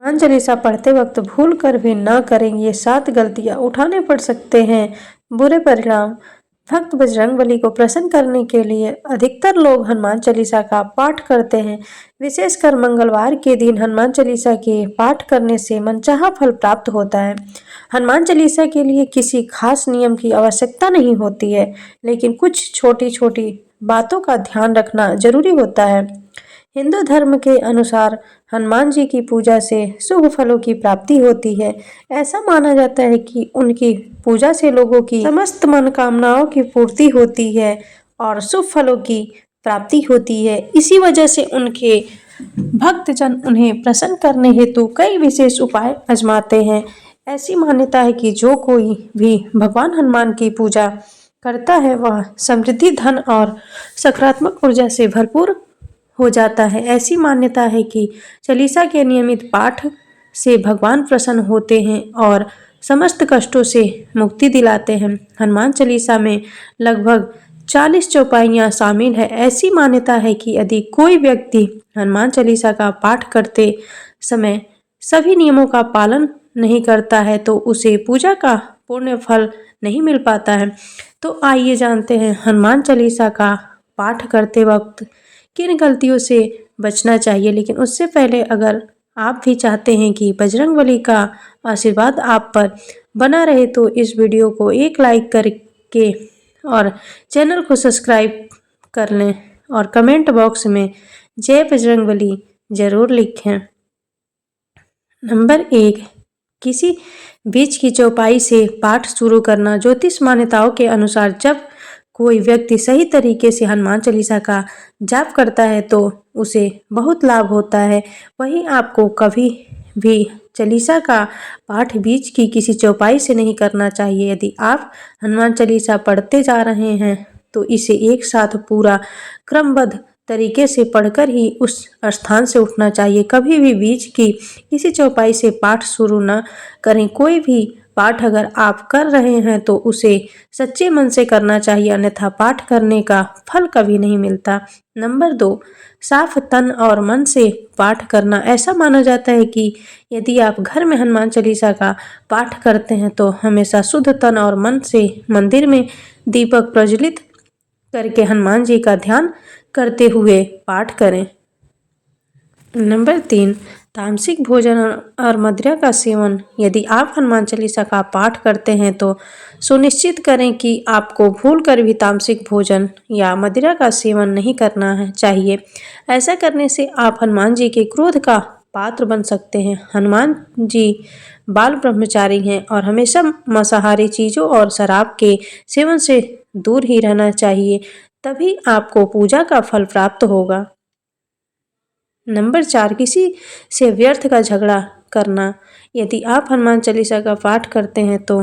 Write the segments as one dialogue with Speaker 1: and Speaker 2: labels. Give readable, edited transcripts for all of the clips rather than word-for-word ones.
Speaker 1: हनुमान चालीसा पढ़ते वक्त भूल कर भी न करें, ये 7 गलतियां उठाने पड़ सकते हैं बुरे परिणाम। भक्त बजरंगबली को प्रसन्न करने के लिए अधिकतर लोग हनुमान चालीसा का पाठ करते हैं। विशेषकर मंगलवार के दिन हनुमान चालीसा के पाठ करने से मनचाहा फल प्राप्त होता है। हनुमान चालीसा के लिए किसी खास नियम की आवश्यकता नहीं होती है, लेकिन कुछ छोटी छोटी बातों का ध्यान रखना जरूरी होता है। हिंदू धर्म के अनुसार हनुमान जी की पूजा से शुभ फलों की प्राप्ति होती है। ऐसा माना जाता है कि उनकी पूजा से लोगों की समस्त मनोकामनाओं की पूर्ति होती है और शुभ फलों की प्राप्ति होती है। इसी वजह से उनके भक्तजन उन्हें प्रसन्न करने हेतु कई विशेष उपाय आजमाते हैं। ऐसी मान्यता है कि जो कोई भी भगवान हनुमान की पूजा करता है वह समृद्धि, धन और सकारात्मक ऊर्जा से भरपूर हो जाता है। ऐसी मान्यता है कि चालीसा के नियमित पाठ से भगवान प्रसन्न होते हैं और समस्त कष्टों से मुक्ति दिलाते हैं। हनुमान चालीसा में लगभग 40 चौपाइयाँ शामिल है। ऐसी मान्यता है कि यदि कोई व्यक्ति हनुमान चालीसा का पाठ करते समय सभी नियमों का पालन नहीं करता है तो उसे पूजा का पूर्ण फल नहीं मिल पाता है। तो आइए जानते हैं हनुमान चालीसा का पाठ करते वक्त किन गलतियों से बचना चाहिए। लेकिन उससे पहले अगर आप भी चाहते हैं कि बजरंगबली का आशीर्वाद आप पर बना रहे तो इस वीडियो को एक लाइक करके और चैनल को सब्सक्राइब कर लें और कमेंट बॉक्स में जय बजरंगबली जरूर लिखें। नंबर 1, किसी बीच की चौपाई से पाठ शुरू करना। ज्योतिष मान्यताओं के अनुसार जब कोई व्यक्ति सही तरीके से हनुमान चालीसा का जाप करता है तो उसे बहुत लाभ होता है। वहीं आपको कभी भी चालीसा का पाठ बीच की किसी चौपाई से नहीं करना चाहिए। यदि आप हनुमान चालीसा पढ़ते जा रहे हैं तो इसे एक साथ पूरा क्रमबद्ध तरीके से पढ़कर ही उस स्थान से उठना चाहिए। कभी भी बीच की किसी चौपाई से पाठ शुरू न करें। कोई भी पाठ अगर आप कर रहे हैं तो उसे सच्चे मन से करना चाहिए, अन्यथा पाठ करने का फल कभी नहीं मिलता। नंबर 2, साफ तन और मन से पाठ करना। ऐसा माना जाता है कि यदि आप घर में हनुमान चालीसा का पाठ करते हैं तो हमेशा शुद्ध तन और मन से मंदिर में दीपक प्रज्वलित करके हनुमान जी का ध्यान करते हुए पाठ करें। नंबर 3, तामसिक भोजन और मदिरा का सेवन। यदि आप हनुमान चालीसा का पाठ करते हैं तो सुनिश्चित करें कि आपको भूलकर भी तामसिक भोजन या मदिरा का सेवन नहीं करना चाहिए। ऐसा करने से आप हनुमान जी के क्रोध का पात्र बन सकते हैं। हनुमान जी बाल ब्रह्मचारी हैं और हमेशा मांसाहारी चीज़ों और शराब के सेवन से दूर ही रहना चाहिए, तभी आपको पूजा का फल प्राप्त होगा। नंबर 4, किसी से व्यर्थ का झगड़ा करना। यदि आप हनुमान चालीसा का पाठ करते हैं तो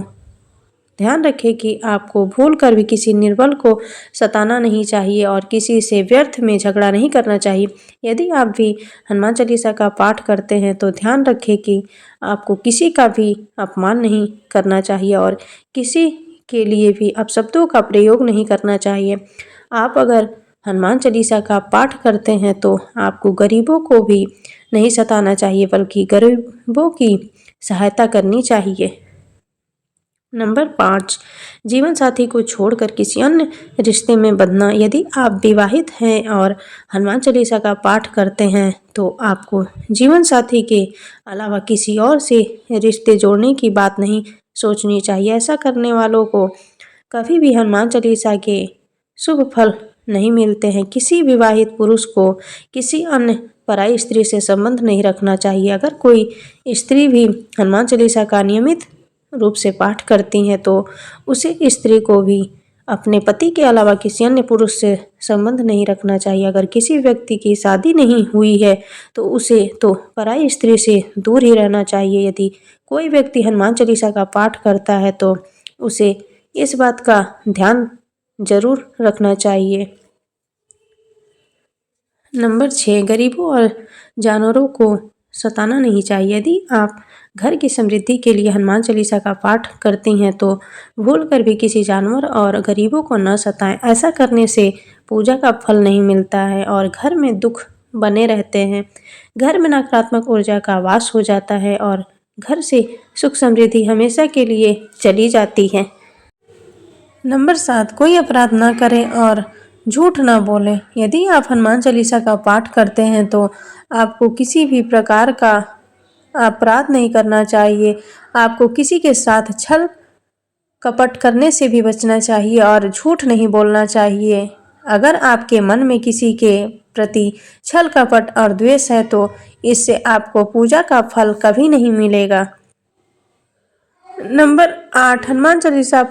Speaker 1: ध्यान रखें कि आपको भूल कर भी किसी निर्बल को सताना नहीं चाहिए और किसी से व्यर्थ में झगड़ा नहीं करना चाहिए। यदि आप भी हनुमान चालीसा का पाठ करते हैं तो ध्यान रखें कि आपको किसी का भी अपमान नहीं करना चाहिए और किसी के लिए भी अपशब्दों का प्रयोग नहीं करना चाहिए। आप अगर हनुमान चालीसा का पाठ करते हैं तो आपको गरीबों को भी नहीं सताना चाहिए, बल्कि गरीबों की सहायता करनी चाहिए। नंबर 5, जीवन साथी को छोड़कर किसी अन्य रिश्ते में बंधना। यदि आप विवाहित हैं और हनुमान चालीसा का पाठ करते हैं तो आपको जीवन साथी के अलावा किसी और से रिश्ते जोड़ने की बात नहीं सोचनी चाहिए। ऐसा करने वालों को कभी भी हनुमान चालीसा के शुभ फल नहीं मिलते हैं। किसी विवाहित पुरुष को किसी अन्य पराई स्त्री से संबंध नहीं रखना चाहिए। अगर कोई स्त्री भी हनुमान चालीसा का नियमित रूप से पाठ करती हैं तो उसे स्त्री को भी अपने पति के अलावा किसी अन्य पुरुष से संबंध नहीं रखना चाहिए। अगर किसी व्यक्ति की शादी नहीं हुई है तो उसे तो पराई स्त्री से दूर ही रहना चाहिए। यदि कोई व्यक्ति हनुमान चालीसा का पाठ करता है तो उसे इस बात का ध्यान जरूर रखना चाहिए। नंबर 6, गरीबों और जानवरों को सताना नहीं चाहिए। यदि आप घर की समृद्धि के लिए हनुमान चालीसा का पाठ करती हैं तो भूल कर भी किसी जानवर और गरीबों को न सताएं। ऐसा करने से पूजा का फल नहीं मिलता है और घर में दुख बने रहते हैं। घर में नकारात्मक ऊर्जा का वास हो जाता है और घर से सुख समृद्धि हमेशा के लिए चली जाती है। नंबर 7, कोई अपराध ना करें और झूठ ना बोलें। यदि आप हनुमान चालीसा का पाठ करते हैं तो आपको किसी भी प्रकार का अपराध नहीं करना चाहिए। आपको किसी के साथ छल कपट करने से भी बचना चाहिए और झूठ नहीं बोलना चाहिए। अगर आपके मन में किसी के प्रति छल कपट और द्वेष है तो इससे आपको पूजा का फल कभी नहीं मिलेगा। नंबर 8, हनुमान चालीसा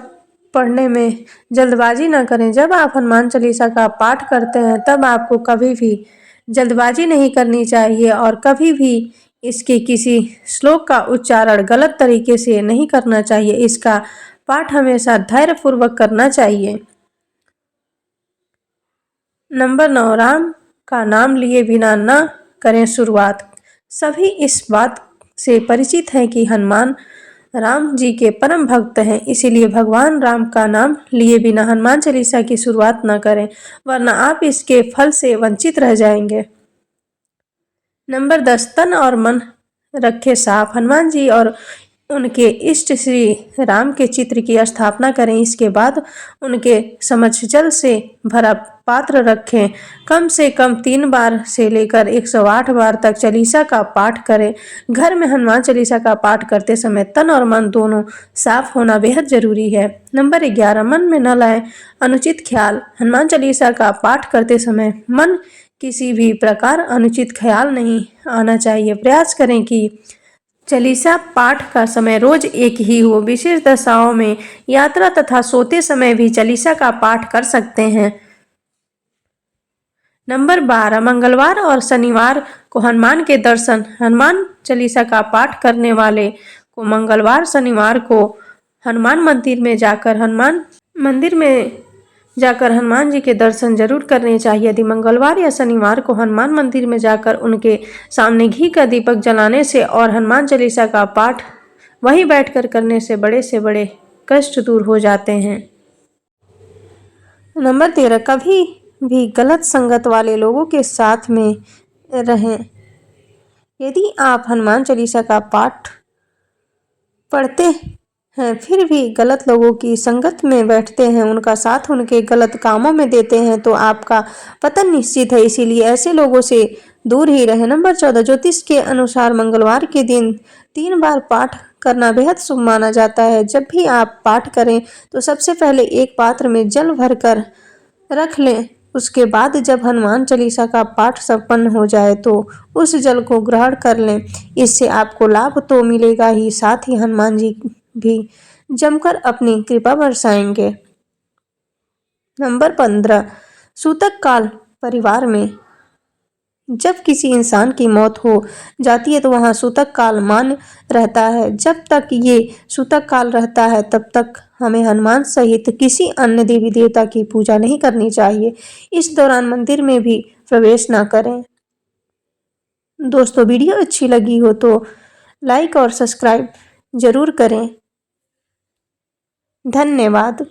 Speaker 1: पढ़ने में जल्दबाजी न करें। जब आप हनुमान चालीसा का पाठ करते हैं तब आपको कभी भी जल्दबाजी नहीं करनी चाहिए और कभी भी इसके किसी श्लोक का उच्चारण गलत तरीके से नहीं करना चाहिए। इसका पाठ हमेशा धैर्यपूर्वक करना चाहिए। नंबर 9, राम का नाम लिए बिना न करें शुरुआत। सभी इस बात से परिचित हैं कि हनुमान राम जी के परम भक्त हैं, इसीलिए भगवान राम का नाम लिए बिना हनुमान चालीसा की शुरुआत न करें, वरना आप इसके फल से वंचित रह जाएंगे। नंबर 10, तन और मन रखे साफ। हनुमान जी और उनके इष्ट श्री राम के चित्र की स्थापना करें। इसके बाद उनके समक्ष जल से भरा पात्र रखें। कम से कम 3 बार से लेकर 108 बार तक चालीसा का पाठ करें। घर में हनुमान चालीसा का पाठ करते समय तन और मन दोनों साफ होना बेहद जरूरी है। नंबर 11, मन में न लाएं अनुचित ख्याल। हनुमान चालीसा का पाठ करते समय मन किसी भी प्रकार अनुचित ख्याल नहीं आना चाहिए। प्रयास करें कि चालीसा पाठ का समय रोज एक ही हो। विशेष दशाओं में यात्रा तथा सोते समय भी चालीसा का पाठ कर सकते हैं। नंबर 12, मंगलवार और शनिवार को हनुमान के दर्शन। हनुमान चालीसा का पाठ करने वाले को मंगलवार शनिवार को हनुमान मंदिर में जाकर हनुमान जी के दर्शन जरूर करने चाहिए। यदि मंगलवार या शनिवार को हनुमान मंदिर में जाकर उनके सामने घी का दीपक जलाने से और हनुमान चालीसा का पाठ वहीं बैठकर करने से बड़े कष्ट दूर हो जाते हैं। नंबर 13, कभी भी गलत संगत वाले लोगों के साथ में रहें। यदि आप हनुमान चालीसा का पाठ पढ़ते हैं फिर भी गलत लोगों की संगत में बैठते हैं, उनका साथ उनके गलत कामों में देते हैं तो आपका पतन निश्चित है, इसीलिए ऐसे लोगों से दूर ही रहें। नंबर 14, ज्योतिष के अनुसार मंगलवार के दिन 3 बार पाठ करना बेहद शुभ माना जाता है। जब भी आप पाठ करें तो सबसे पहले एक पात्र में जल भरकर रख लें। उसके बाद जब हनुमान चालीसा का पाठ संपन्न हो जाए तो उस जल को ग्रहण कर लें। इससे आपको लाभ तो मिलेगा ही, साथ ही हनुमान जी भी जमकर अपनी कृपा बरसाएंगे। नंबर 15, सूतक काल परिवार में जब किसी इंसान की मौत हो जाती है तो वहाँ सूतक काल मान्य रहता है। जब तक ये सूतक काल रहता है तब तक हमें हनुमान सहित किसी अन्य देवी देवता की पूजा नहीं करनी चाहिए। इस दौरान मंदिर में भी प्रवेश ना करें। दोस्तों, वीडियो अच्छी लगी हो तो लाइक और सब्सक्राइब जरूर करें। धन्यवाद।